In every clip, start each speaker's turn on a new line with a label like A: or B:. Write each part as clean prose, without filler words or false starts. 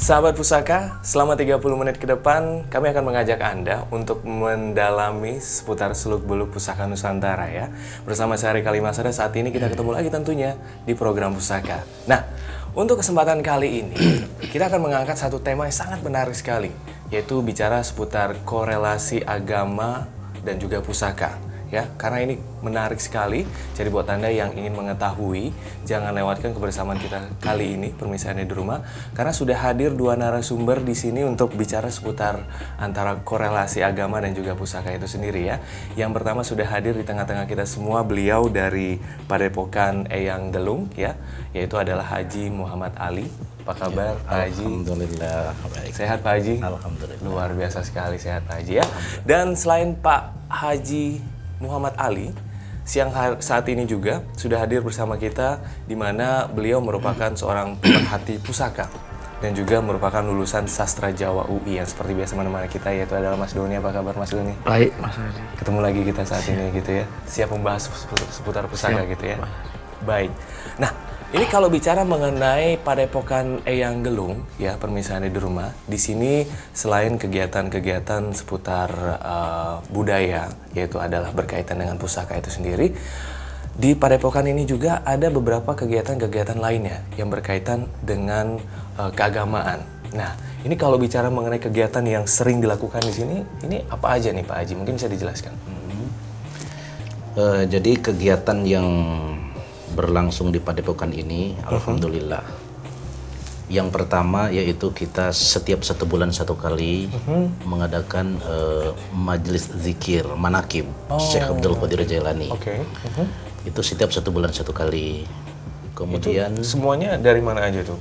A: Sahabat Pusaka, selama 30 menit ke depan kami akan mengajak Anda untuk mendalami seputar seluk-beluk Pusaka Nusantara ya. Bersama saya Ari Kalimasada, saat ini kita ketemu lagi tentunya di program Pusaka. Nah, untuk kesempatan kali ini kita akan mengangkat satu tema yang sangat menarik sekali, yaitu bicara seputar korelasi agama dan juga pusaka. Ya, karena ini menarik sekali. Jadi buat Anda yang ingin mengetahui, jangan lewatkan kebersamaan kita kali ini permisaannya di rumah, karena sudah hadir dua narasumber di sini untuk bicara seputar antara korelasi agama dan juga pusaka itu sendiri ya. Yang pertama sudah hadir di tengah-tengah kita semua, beliau dari Padepokan Eyang Gelung ya, yaitu adalah Haji Muhammad Ali. Apa kabar Pak Haji?
B: Alhamdulillah baik.
A: Sehat Pak Haji?
B: Alhamdulillah.
A: Luar biasa sekali sehat Pak Haji ya. Dan selain Pak Haji Muhammad Ali, saat ini juga sudah hadir bersama kita, di mana beliau merupakan seorang pemerhati pusaka dan juga merupakan lulusan Sastra Jawa UI yang seperti biasa menemani kita, yaitu adalah Mas Doni. Apa kabar Mas Doni?
B: Baik Mas Haji.
A: Ketemu lagi kita saat ini gitu ya, siap membahas seputar pusaka gitu ya. Baik. Nah, ini kalau bicara mengenai Padepokan Eyang Gelung ya, permisaannya di rumah, di sini selain kegiatan-kegiatan seputar budaya, yaitu adalah berkaitan dengan pusaka itu sendiri, di Padepokan ini juga ada beberapa kegiatan-kegiatan lainnya yang berkaitan dengan keagamaan. Nah, ini kalau bicara mengenai kegiatan yang sering dilakukan di sini, ini apa aja nih Pak Haji? Mungkin bisa dijelaskan.
B: Jadi kegiatan yang berlangsung di Padepokan ini, alhamdulillah. Yang pertama yaitu kita setiap 1 bulan 1 kali mengadakan majelis zikir manakib Syekh Abdul Qadir Jailani. Itu setiap 1 bulan 1 kali. Kemudian
A: itu semuanya dari mana aja tuh?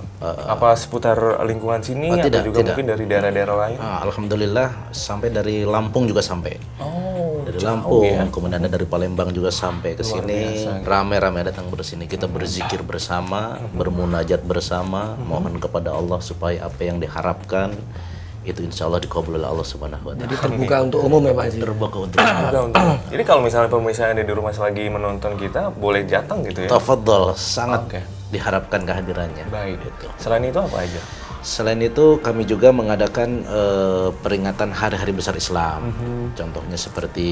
A: Apa seputar lingkungan sini atau juga mungkin dari daerah-daerah lain?
B: Alhamdulillah sampai dari Lampung juga sampai. Dari Lampung, ya? Kemudian ada dari Palembang juga sampai ke sini. Rame-rame datang bersini. Kita berzikir bersama, bermunajat bersama, mohon kepada Allah supaya apa yang diharapkan itu insya Allah dikabul oleh Allah Subhanahu wa Ta'ala.
C: Jadi terbuka untuk umum ya Pak Haji?
B: Terbuka untuk umum.
A: Jadi kalau misalnya pemirsa yang ada di rumah lagi menonton kita, boleh datang gitu ya?
B: Tafadhol, sangat diharapkan kehadirannya.
A: Baik.
B: Gitu.
A: Selain itu apa aja?
B: Selain itu kami juga mengadakan peringatan hari-hari besar Islam. Contohnya seperti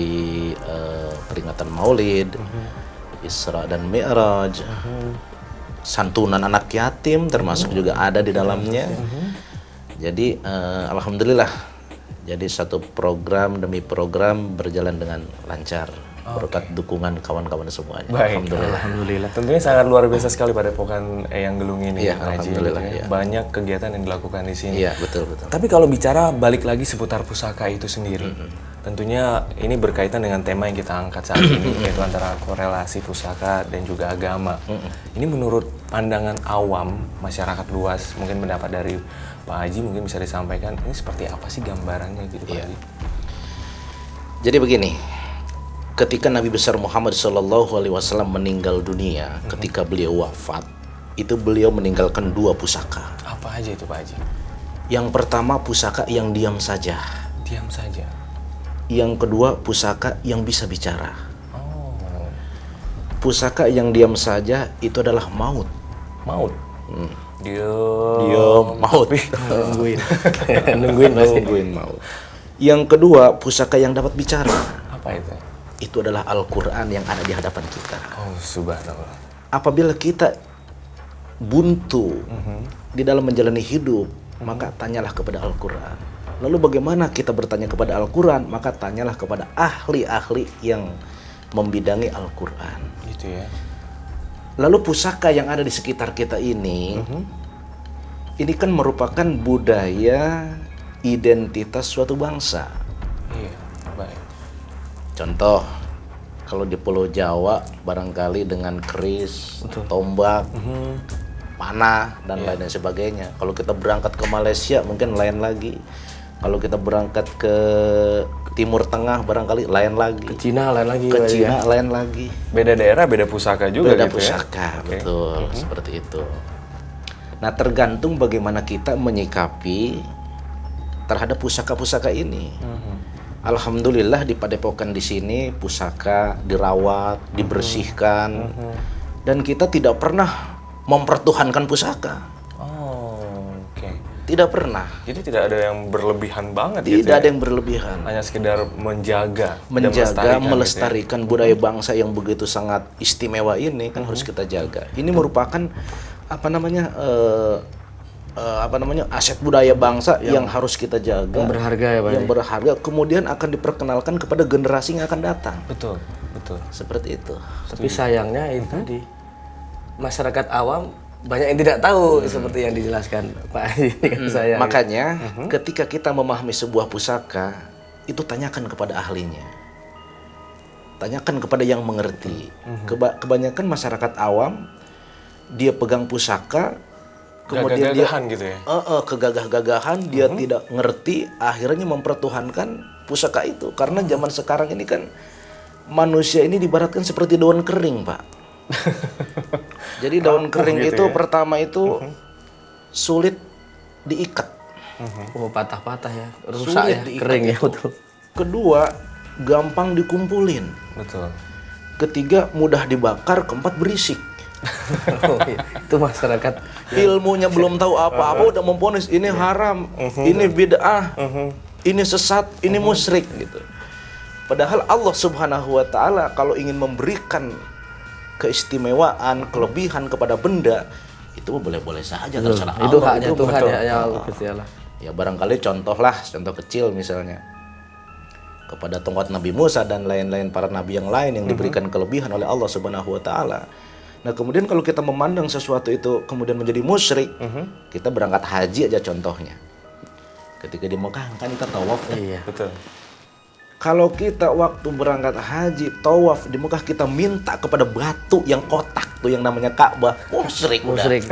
B: peringatan Maulid, Isra dan Mi'raj, santunan anak yatim termasuk juga ada di dalamnya. Jadi alhamdulillah, jadi satu program demi program berjalan dengan lancar berkat dukungan kawan-kawan semuanya.
A: Baik. Alhamdulillah. Tentunya sangat luar biasa sekali Padepokan Eyang Gelung ini.
B: Iya, alhamdulillah.
A: Ya. Banyak kegiatan yang dilakukan di sini.
B: Iya, betul.
A: Tapi kalau bicara balik lagi seputar pusaka itu sendiri, tentunya ini berkaitan dengan tema yang kita angkat saat ini, yaitu antara korelasi pusaka dan juga agama. Ini menurut pandangan awam masyarakat luas, mungkin pendapat dari Pak Haji mungkin bisa disampaikan, ini seperti apa sih gambarannya gitu Pak Haji?
B: Jadi begini, ketika Nabi besar Muhammad SAW meninggal dunia, ketika beliau wafat, itu beliau meninggalkan 2 pusaka.
A: Apa aja itu Pak Haji?
B: Yang pertama pusaka yang diam saja.
A: Diam saja.
B: Yang kedua pusaka yang bisa bicara. Pusaka yang diam saja itu adalah maut.
A: Maut?
B: Diam maut.
C: Nungguin
B: maut. Yang kedua pusaka yang dapat bicara.
A: Apa itu?
B: Itu adalah Al-Quran yang ada di hadapan kita.
A: Oh subhanallah.
B: Apabila kita buntu di dalam menjalani hidup, maka tanyalah kepada Al-Quran. Lalu bagaimana kita bertanya kepada Al-Quran? Maka tanyalah kepada ahli-ahli yang membidangi Al-Quran.
A: Gitu ya.
B: Lalu pusaka yang ada di sekitar kita ini kan merupakan budaya identitas suatu bangsa.
A: Iya, baik.
B: Contoh, kalau di Pulau Jawa barangkali dengan keris, tombak, panah dan lain sebagainya. Kalau kita berangkat ke Malaysia mungkin lain lagi. Kalau kita berangkat ke Timur Tengah barangkali lain lagi.
C: Ke Cina lain lagi.
B: Ke Cina lain lagi.
A: Beda daerah beda pusaka juga
B: beda
A: gitu
B: pusaka,
A: ya?
B: betul. Seperti itu. Nah, tergantung bagaimana kita menyikapi terhadap pusaka-pusaka ini. Alhamdulillah di Padepokan di sini pusaka dirawat, dibersihkan, dan kita tidak pernah mempertuhankan pusaka.
A: Oh, oke.
B: Tidak pernah.
A: Jadi tidak ada yang berlebihan banget gitu
B: Tidak
A: ya?
B: ada yang berlebihan.
A: Hanya sekedar menjaga dan
B: Menjaga,
A: gitu ya?
B: melestarikan budaya bangsa yang begitu sangat istimewa ini kan harus kita jaga. Ini merupakan aset budaya bangsa yang harus kita jaga,
C: Yang berharga ya, Pak.
B: yang berharga, kemudian akan diperkenalkan kepada generasi yang akan datang.
A: Betul, betul.
B: Seperti itu.
C: Tapi sayangnya itu tadi masyarakat awam banyak yang tidak tahu seperti yang dijelaskan Pak Haji ini kan saya.
B: Makanya ketika kita memahami sebuah pusaka, itu tanyakan kepada ahlinya. Tanyakan kepada yang mengerti. Kebanyakan masyarakat awam dia pegang pusaka, kemudian dia
A: Gagah-gagahan gitu ya?
B: kegagah-gagahan, dia tidak ngerti, akhirnya mempertuhankan pusaka itu. Karena zaman sekarang ini kan manusia ini diibaratkan seperti daun kering, Pak. Jadi daun kering
A: gitu
B: itu
A: ya?
B: pertama itu sulit diikat.
C: Oh, patah-patah ya, rusak
B: Sulit
C: ya,
B: diikat
C: kering ya
B: itu.
C: betul.
B: Kedua, gampang dikumpulin.
A: Betul.
B: Ketiga, mudah dibakar. Keempat, berisik.
C: Oh, iya. Itu masyarakat
B: Ilmunya belum tahu apa-apa udah memvonis ini haram, ini bid'ah, ini sesat, ini musyrik gitu. Padahal Allah Subhanahu wa taala kalau ingin memberikan keistimewaan, kelebihan kepada benda itu boleh-boleh saja terserah
C: itu
B: Allah.
C: haknya Tuhan
A: betul.
C: ya Gusti Allah.
B: Ya barangkali contoh kecil misalnya kepada tongkat Nabi Musa dan lain-lain para nabi yang lain yang diberikan kelebihan oleh Allah Subhanahu wa taala. Nah, kemudian kalau kita memandang sesuatu itu kemudian menjadi musyrik, kita berangkat haji aja contohnya. Ketika di Mekah kan kita tawaf.
C: Iya.
A: Betul.
B: Kalau kita waktu berangkat haji, tawaf di Mekah kita minta kepada batu yang kotak tuh yang namanya Ka'bah, musyrik udah.
C: Musyrik.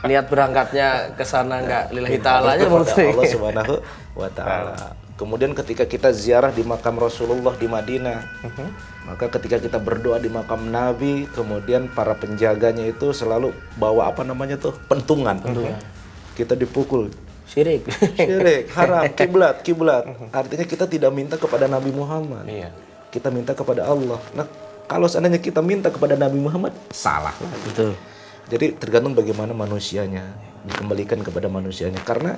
C: Niat berangkatnya ke sana enggak lillahi ta'ala aja
B: Kepada
C: musyrik.
B: Allah Subhanahu wa taala. Kemudian ketika kita ziarah di makam Rasulullah di Madinah, maka ketika kita berdoa di makam Nabi, kemudian para penjaganya itu selalu bawa pentungan. Kita dipukul.
C: Syirik.
B: Syirik, haram, kiblat. Artinya kita tidak minta kepada Nabi Muhammad.
A: Iya.
B: Kita minta kepada Allah. Nah, kalau seandainya kita minta kepada Nabi Muhammad, salah.
C: Betul.
B: Jadi tergantung bagaimana manusianya, dikembalikan kepada manusianya. Karena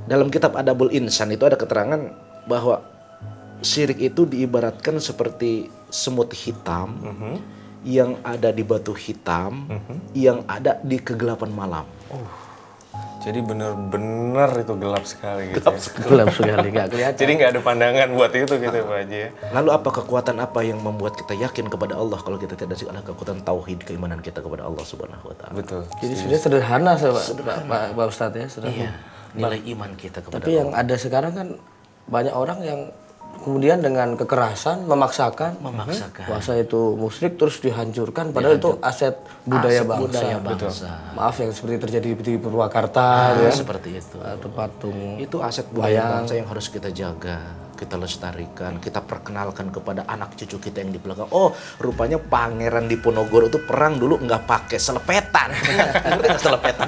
B: dalam kitab Adabul Insan itu ada keterangan bahwa syirik itu diibaratkan seperti semut hitam yang ada di batu hitam yang ada di kegelapan malam.
A: Jadi benar-benar itu gelap sekali gitu.
C: Gelap sekali enggak kelihatan.
A: Jadi nggak ada pandangan buat itu gitu Pak Haji ya.
B: Lalu apa kekuatan apa yang membuat kita yakin kepada Allah kalau kita tidak ada kekuatan tauhid keimanan kita kepada Allah Subhanahu wa taala.
A: Betul.
C: Jadi sebenarnya sederhana Pak Ustadz ya, sederhana.
B: Iya, nilai iman kita kepada
C: Tapi yang ada sekarang kan banyak orang yang kemudian dengan kekerasan memaksakan puasa itu musyrik terus dihancurkan padahal itu aset budaya bangsa. Maaf yang seperti terjadi di Purwakarta ya.
B: Seperti itu.
C: Atau patung
B: Itu aset budaya bangsa yang harus kita jaga, kita lestarikan, kita perkenalkan kepada anak cucu kita yang di belakang. Oh, rupanya Pangeran Diponegoro itu perang dulu nggak pakai selepetan. Ngerti nggak selepetan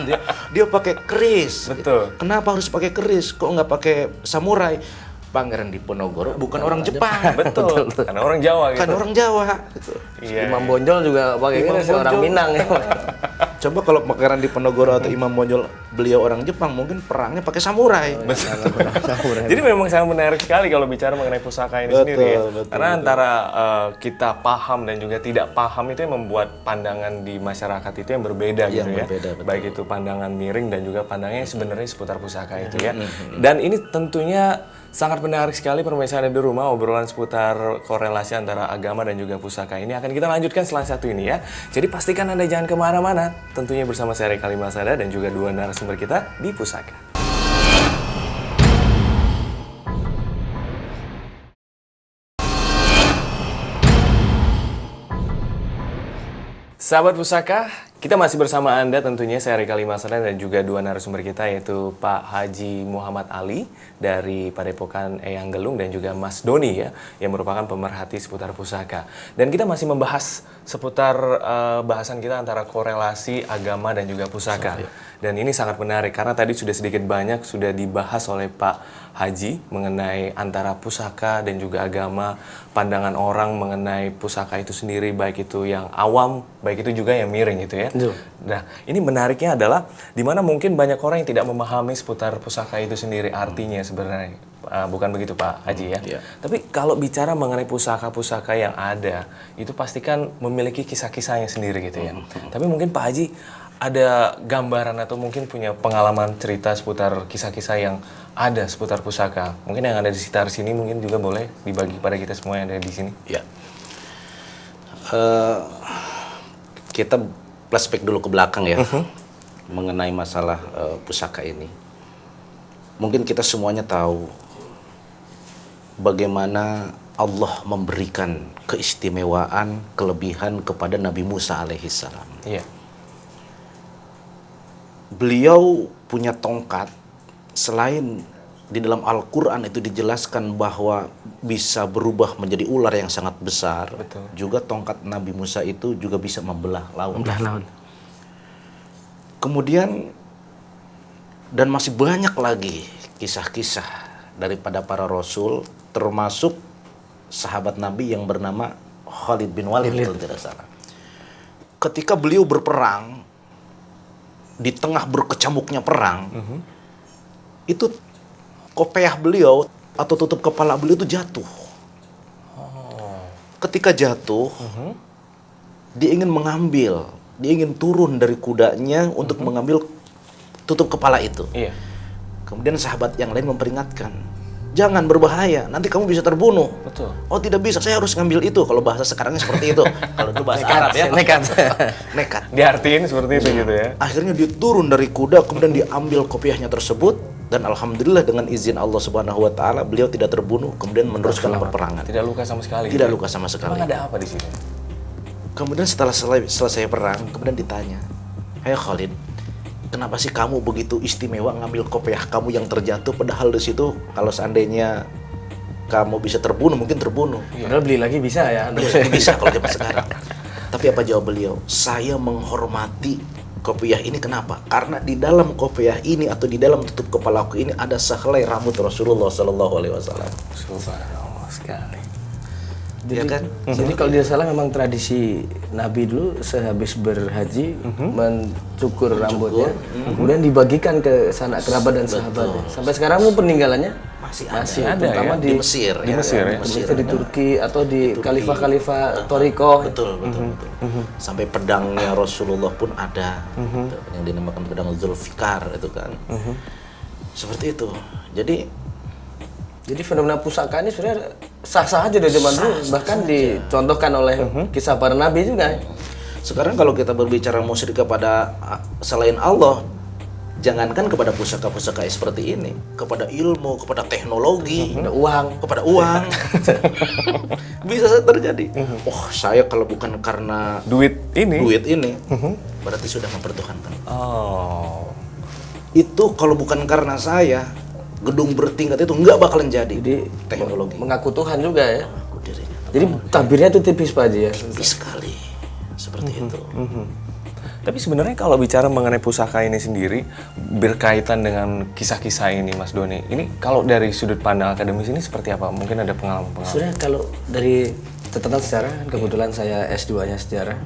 B: dia pakai keris.
A: Betul.
B: Kenapa harus pakai keris? Kok nggak pakai samurai? Pangeran Diponegoro bukan orang Jepang.
A: Betul. Karena orang Jawa gitu.
B: Kan orang Jawa. Gitu.
A: Iya.
C: Imam Bonjol juga pakai ini orang Minang ya.
B: Coba kalau Pangeran Diponegoro atau Imam Bonjol beliau orang Jepang mungkin perangnya pakai samurai.
A: Jadi memang sangat menarik sekali kalau bicara mengenai pusaka ini sendiri ya. Karena antara kita paham dan juga tidak paham itu yang membuat pandangan di masyarakat itu yang berbeda gitu ya.
B: berbeda, betul.
A: Baik itu pandangan miring dan juga pandangannya sebenarnya seputar pusaka itu ya. Dan ini tentunya sangat menarik sekali pemirsa di rumah, obrolan seputar korelasi antara agama dan juga pusaka ini akan kita lanjutkan setelah satu ini ya. Jadi pastikan Anda jangan kemana-mana, tentunya bersama saya Reka Limasada dan juga dua narasumber kita di Pusaka. Sahabat Pusaka, kita masih bersama Anda tentunya, saya Reka Limasada dan juga dua narasumber kita yaitu Pak Haji Muhammad Ali dari Padepokan Eyang Gelung dan juga Mas Doni ya, yang merupakan pemerhati seputar pusaka. Dan kita masih membahas seputar bahasan kita antara korelasi agama dan juga pusaka. Dan ini sangat menarik karena tadi sudah sedikit banyak sudah dibahas oleh Pak haji, mengenai antara pusaka dan juga agama, pandangan orang mengenai pusaka itu sendiri, baik itu yang awam, baik itu juga yang miring gitu ya. Nah, ini menariknya adalah dimana mungkin banyak orang yang tidak memahami seputar pusaka itu sendiri artinya sebenarnya. Bukan begitu Pak Haji ya. Tapi kalau bicara mengenai pusaka-pusaka yang ada, itu pastikan memiliki kisah-kisahnya sendiri gitu ya. Tapi mungkin Pak Haji ada gambaran atau mungkin punya pengalaman cerita seputar kisah-kisah yang ada seputar pusaka. Mungkin yang ada di sekitar sini mungkin juga boleh dibagi pada kita semua yang ada di sini.
B: Ya. Kita flashback dulu ke belakang ya. Mengenai masalah pusaka ini. Mungkin kita semuanya tahu bagaimana Allah memberikan keistimewaan, kelebihan kepada Nabi Musa alaihissalam.
A: Iya.
B: Beliau punya tongkat, selain di dalam Al-Quran itu dijelaskan bahwa bisa berubah menjadi ular yang sangat besar.
A: Betul.
B: Juga tongkat Nabi Musa itu juga bisa membelah laut. Kemudian, dan masih banyak lagi kisah-kisah daripada para rasul, termasuk sahabat Nabi yang bernama Khalid bin Walid kalau tidak salah. Ketika beliau berperang, di tengah berkecamuknya perang, itu kopiah beliau atau tutup kepala beliau itu jatuh. Ketika jatuh, dia ingin mengambil, dia ingin turun dari kudanya untuk mengambil tutup kepala itu.
A: Iya.
B: Kemudian sahabat yang lain memperingatkan, jangan berbahaya, nanti kamu bisa terbunuh.
A: Betul.
B: Oh tidak bisa, saya harus ngambil itu. Kalau bahasa sekarangnya seperti itu. Kalau itu bahasa Arab ya. Nekat.
A: Diartiin seperti itu gitu ya.
B: Akhirnya dia turun dari kuda, kemudian diambil kopiahnya tersebut, dan alhamdulillah dengan izin Allah Subhanahu Wa Taala beliau tidak terbunuh, kemudian meneruskan peperangan.
A: Tidak luka sama sekali.
B: Tidak luka sama sekali.
A: Emang ada apa di sini?
B: Kemudian setelah selesai perang, kemudian ditanya, "Hai Khalid, kenapa sih kamu begitu istimewa ngambil kopiah kamu yang terjatuh, padahal di situ kalau seandainya kamu bisa terbunuh, mungkin terbunuh."
C: Padahal beli lagi bisa ya.
B: Bisa kalau zaman sekarang. Tapi apa jawab beliau? Saya menghormati kopiah ini, kenapa? Karena di dalam kopiah ini atau di dalam tutup kepalaku ini ada sehelai rambut Rasulullah Sallallahu Alaihi Wasallam.
A: Subhanallah sekali.
C: Jadi,
B: Ya kan?
C: jadi kalau tidak salah memang tradisi Nabi dulu sehabis berhaji mencukur rambutnya, kemudian dibagikan ke sanak kerabat dan sahabatnya. Sampai sekarang pun peninggalannya masih ada, terutama
A: ya?
C: di
A: Mesir ya?
C: di Mesir, di Turki atau di khalifah-khalifah Toriko.
B: Betul. Sampai pedangnya Rasulullah pun ada, yang dinamakan pedang Zulfikar itu kan. Seperti itu.
C: Jadi fenomena pusaka ini sebenarnya sah-sah aja dari zaman dulu, bahkan dicontohkan oleh kisah para nabi juga.
B: Sekarang kalau kita berbicara musyrik kepada selain Allah, jangankan kepada pusaka-pusaka seperti ini, kepada ilmu, kepada teknologi, kepada uang, bisa saja terjadi. Oh, saya kalau bukan karena
A: Duit ini,
B: berarti sudah mempertuhankan.
A: Oh.
B: Itu kalau bukan karena saya, gedung bertingkat itu nggak bakalan jadi.
C: Jadi
B: Teknologi.
C: mengaku Tuhan juga ya.
B: Mengaku dirinya.
C: Jadi tabirnya itu tipis Pak Haji ya.
B: Tipis sekali. Seperti itu.
A: Tapi sebenarnya kalau bicara mengenai pusaka ini sendiri berkaitan dengan kisah-kisah ini Mas Doni, ini kalau dari sudut pandang akademis ini seperti apa? Mungkin ada pengalaman-pengalaman?
C: Sebenarnya kalau dari catatan sejarah, kebetulan saya S2-nya sejarah,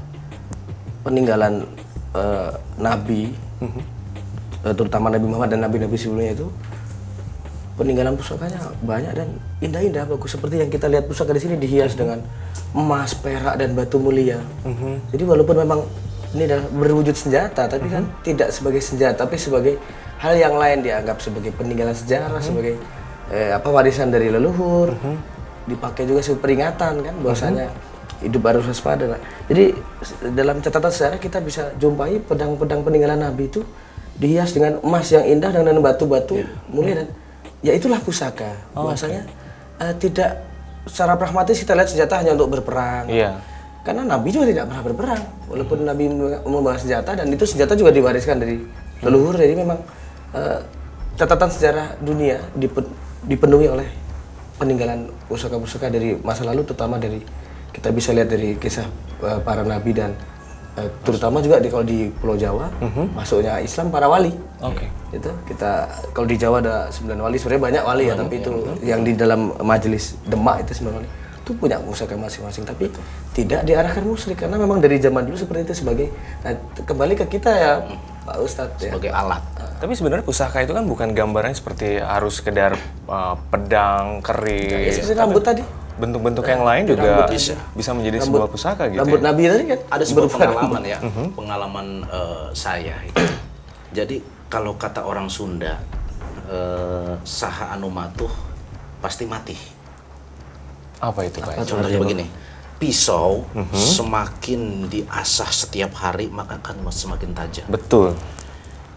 C: peninggalan Nabi, terutama Nabi Muhammad dan Nabi-Nabi sebelumnya itu, peninggalan pusakanya banyak dan indah-indah, bagus. Seperti yang kita lihat pusaka di sini dihias dengan emas, perak, dan batu mulia. Jadi walaupun memang ini adalah berwujud senjata, tapi kan tidak sebagai senjata, tapi sebagai hal yang lain, dianggap sebagai peninggalan sejarah, sebagai warisan dari leluhur, dipakai juga sebagai peringatan kan, bahwasanya hidup harus waspada. Jadi dalam catatan sejarah kita bisa jumpai pedang-pedang peninggalan Nabi itu dihias dengan emas yang indah dan dengan batu-batu mulia, dan ya itulah pusaka. Bahwasanya tidak secara pragmatis kita lihat senjata hanya untuk berperang. Karena Nabi juga tidak pernah berperang, walaupun Nabi membawa senjata, dan itu senjata juga diwariskan dari leluhur. Jadi memang catatan sejarah dunia dipenuhi oleh peninggalan pusaka-pusaka dari masa lalu, terutama dari kita bisa lihat dari kisah para nabi dan terutama juga kalau di Pulau Jawa masuknya Islam para wali.
A: Oke.
C: Itu kita kalau di Jawa ada 9 wali, sebenarnya banyak wali ya, tapi itu yang di dalam majelis Demak itu 9 wali itu punya pusaka masing-masing, tapi tidak diarahkan musyrik karena memang dari zaman dulu seperti itu sebagai kembali ke kita ya Pak Ustadz ya.
B: Sebagai alat.
A: Tapi sebenarnya pusaka itu kan bukan gambarnya seperti harus sekedar pedang,
C: Ya,
A: keris.
C: seperti rambut tadi.
A: Bentuk-bentuk yang lain juga bisa menjadi sebuah pusaka gitu.
C: Rambut
A: Ya?
C: Nabi tadi kan
B: Ada sebuah
C: berupa
B: pengalaman ya, pengalaman saya itu. Jadi kalau kata orang Sunda, saha anu matuh pasti mati.
A: Apa itu, Pak?
B: Contohnya begini, pisau semakin diasah setiap hari maka akan semakin tajam.
A: Betul.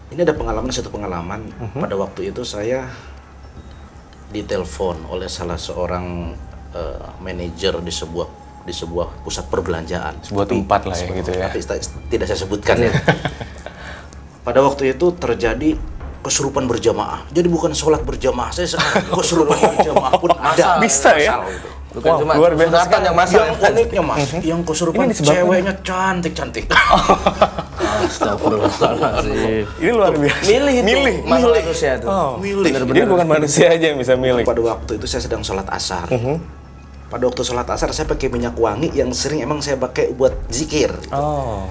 B: Ini ada satu pengalaman. Pada waktu itu saya ditelepon oleh salah seorang manajer di sebuah pusat perbelanjaan.
A: Sebuah tempat lah ya gitu ya.
B: Tapi tidak saya sebutkan ya. Pada waktu itu terjadi kesurupan berjamaah. Jadi bukan sholat berjamaah, saya sekarang kesurupan berjamaah pun ada.
A: Bisa ya?
B: Masal gitu.
C: Bukan
A: Wah,
C: cuma
A: luar biasa
C: sunatan yang masal.
B: Yang uniknya mas, yang kesurupan
A: Ini disebabkan-
B: ceweknya cantik-cantik.
C: Astagfirullahaladzim.
A: Ini luar biasa.
C: Milih itu.
A: Milih.
C: Manusia tuh.
B: Milih.
A: Jadi bukan manusia aja yang bisa milih.
B: Pada waktu itu saya sedang sholat asar. Pada waktu sholat asar saya pakai minyak wangi yang sering emang saya pakai buat zikir.
A: Oh.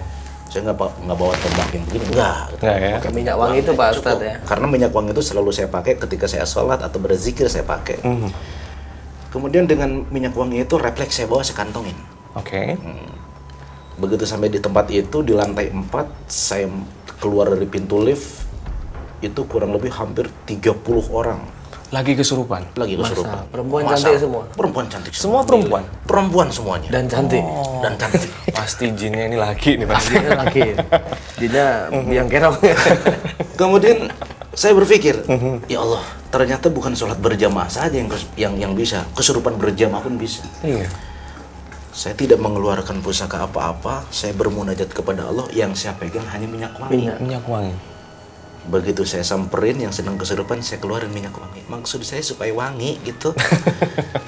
B: Saya nggak bawa tombak yang begini, enggak.
A: Enggak ya?
C: Pakai minyak wangi itu Pak
B: Cukup.
C: Ustadz ya.
B: Karena minyak wangi itu selalu saya pakai ketika saya sholat atau berzikir saya pakai. Kemudian dengan minyak wangi itu refleks saya bawa, saya kantongin.
A: Oke.
B: Begitu sampai di tempat itu di lantai 4 saya keluar dari pintu lift itu kurang lebih hampir 30 orang
A: Lagi kesurupan.
B: lagi kesurupan.
C: Perempuan
B: Masal.
C: cantik semua.
B: Perempuan cantik
A: Semua perempuan?
B: Perempuan semuanya.
C: Dan cantik.
B: Dan cantik.
A: Pasti jinnya ini laki nih pasti.
C: Dia laki. Dia biang kerok.
B: Kemudian saya berpikir, ya Allah, ternyata bukan sholat berjamaah saja yang bisa, kesurupan berjamaah pun bisa.
A: Iya.
B: Saya tidak mengeluarkan pusaka apa-apa, saya bermunajat kepada Allah, yang saya pegang hanya minyak wangi.
A: Minyak wangi.
B: Begitu saya samperin yang sedang kesurupan, saya keluarin minyak wangi. Maksud saya supaya wangi gitu.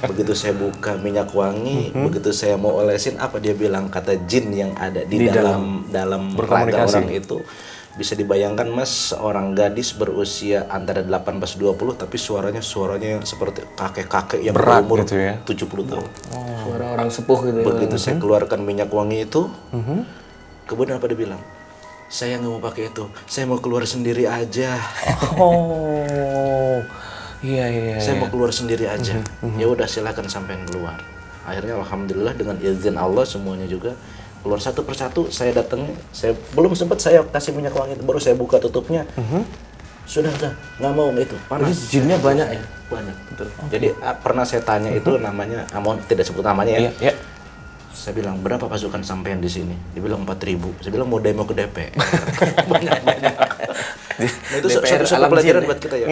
B: Begitu saya buka minyak wangi, begitu saya mau olesin, apa dia bilang, kata jin yang ada di dalam raga
A: berkomunikasi.
B: orang itu. Bisa dibayangkan mas, seorang gadis berusia antara 18-20 tapi suaranya seperti kakek-kakek yang
A: Berat
B: berumur
A: gitu ya?
B: 70 tahun.
C: Suara orang sepuh gitu.
B: Begitu saya keluarkan minyak wangi itu, kemudian apa dia bilang? Saya nggak mau pakai itu, saya mau keluar sendiri aja.
A: Oh. Iya.
B: Saya mau keluar sendiri aja. Ya udah silakan sampai keluar. Akhirnya alhamdulillah dengan izin Allah semuanya juga keluar satu persatu. Saya datang, saya belum sempat saya kasih minyak wangi, baru saya buka tutupnya. Sudah nggak mau itu panas.
C: Jadi jinnya banyak ya.
B: Banyak betul. Jadi pernah saya tanya itu namanya, mohon tidak sebut namanya ya.
A: Iya.
B: Saya bilang berapa pasukan sampean di sini? Dia bilang 4.000. Saya bilang mau demo ke DP. Banyak. Nah, itu
C: DPR
B: satu
C: alam
B: pelajaran
C: jin,
B: buat kita ya.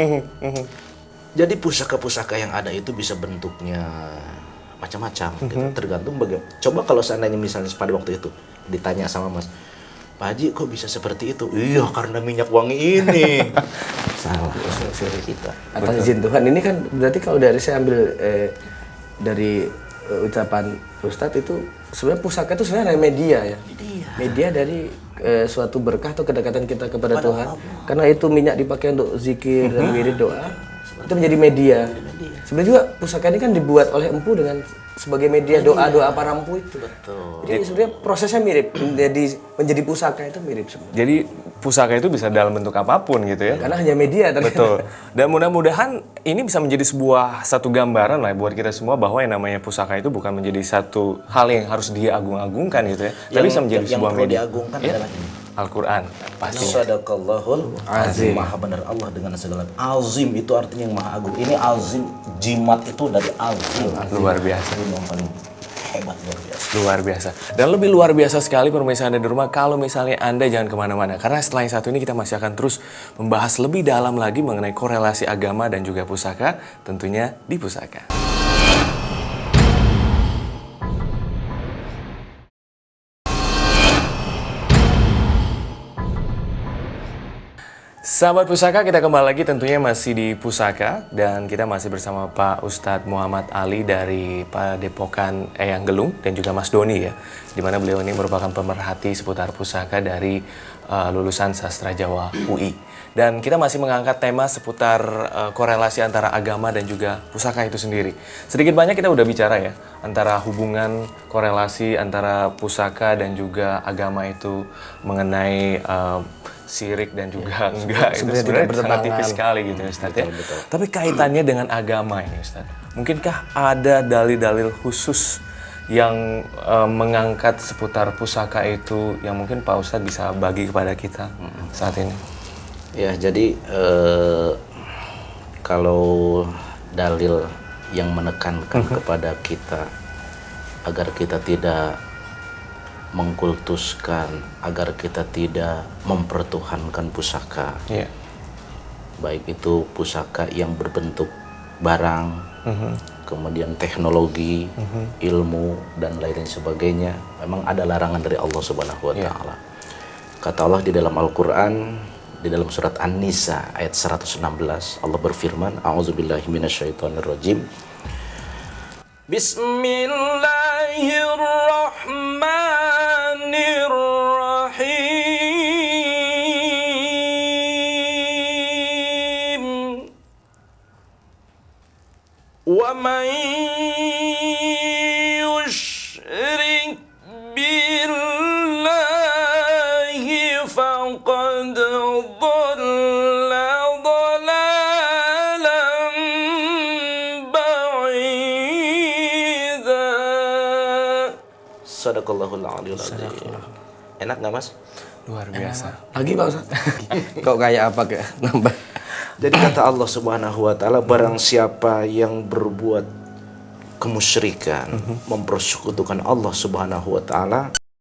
B: Jadi pusaka-pusaka yang ada itu bisa bentuknya macam-macam, gitu. Tergantung bagaimana. Coba kalau seandainya misalnya pada waktu itu ditanya sama Mas, Pak Haji kok bisa seperti itu? Iya karena minyak wangi ini. Salah kita.
C: Atas izin Tuhan. Ini kan berarti kalau dari saya ambil dari ucapan Ustadz itu sebenarnya pusaka itu sebenarnya media ya. Media dari suatu berkah atau kedekatan kita kepada Tuhan. Karena itu minyak dipakai untuk zikir dan wirid doa. Itu menjadi media. Sebenarnya juga pusaka ini kan dibuat oleh empu dengan sebagai media doa-doa para empu itu.
B: Betul.
C: Jadi sebenarnya prosesnya mirip. Menjadi pusaka itu mirip sebenarnya.
A: Jadi pusaka itu bisa dalam bentuk apapun gitu ya.
C: Karena hanya media ternyata.
A: Betul. Dan mudah-mudahan ini bisa menjadi satu gambaran lah buat kita semua bahwa yang namanya pusaka itu bukan menjadi satu hal yang harus diagung-agungkan gitu ya. Tapi bisa menjadi sebuah
B: perlu
A: media.
B: diagungkan adalah ini.
A: Al-Quran pasti.
B: Sadaqallahul azim. Maha benar Allah dengan segala. Azim itu artinya yang maha agung. Ini azim, jimat itu dari azim.
A: Luar biasa.
B: Ini yang paling hebat, luar biasa.
A: Luar biasa. Dan lebih luar biasa sekali pemirsa Anda di rumah kalau misalnya Anda jangan kemana-mana. Karena setelah yang satu ini kita masih akan terus membahas lebih dalam lagi mengenai korelasi agama dan juga pusaka. Tentunya di Pusaka. Sahabat Pusaka, kita kembali lagi tentunya masih di Pusaka dan kita masih bersama Pak Ustadz Muhammad Ali dari Padepokan Eyang Gelung dan juga Mas Doni ya, di mana beliau ini merupakan pemerhati seputar pusaka dari lulusan Sastra Jawa UI. Dan kita masih mengangkat tema seputar korelasi antara agama dan juga pusaka itu sendiri. Sedikit banyak kita udah bicara ya, antara hubungan korelasi antara pusaka dan juga agama itu mengenai sirik dan juga enggak, itu sebenarnya sangat tipis sekali gitu ya Ustadz ya. Tapi kaitannya dengan agama ini Ustadz, mungkinkah ada dalil-dalil khusus yang mengangkat seputar pusaka itu yang mungkin Pak Ustadz bisa bagi kepada kita saat ini?
B: Ya, jadi kalau dalil yang menekankan kepada kita agar kita tidak mengkultuskan, agar kita tidak mempertuhankan pusaka, baik itu pusaka yang berbentuk barang, kemudian teknologi, ilmu dan lain sebagainya, memang ada larangan dari Allah Subhanahu wa taala. Kata Allah di dalam Al-Qur'an, di dalam surat An-Nisa ayat 116, Allah berfirman, a'udzubillahi minasyaitonirrajim. Bismillahirrahmanirrahim. Wa man yushrik billahi faqad dhalla dhalalan ba'ida. Sadaqallahul aliyul azim. Enak nggak Mas?
A: Luar biasa.
C: Lagi Pak Ustadz. Kok kayak apa kayak nambah?
B: Jadi kata Allah Subhanahu wa taala, barang siapa yang berbuat kemusyrikan, mempersekutukan Allah Subhanahu wa taala,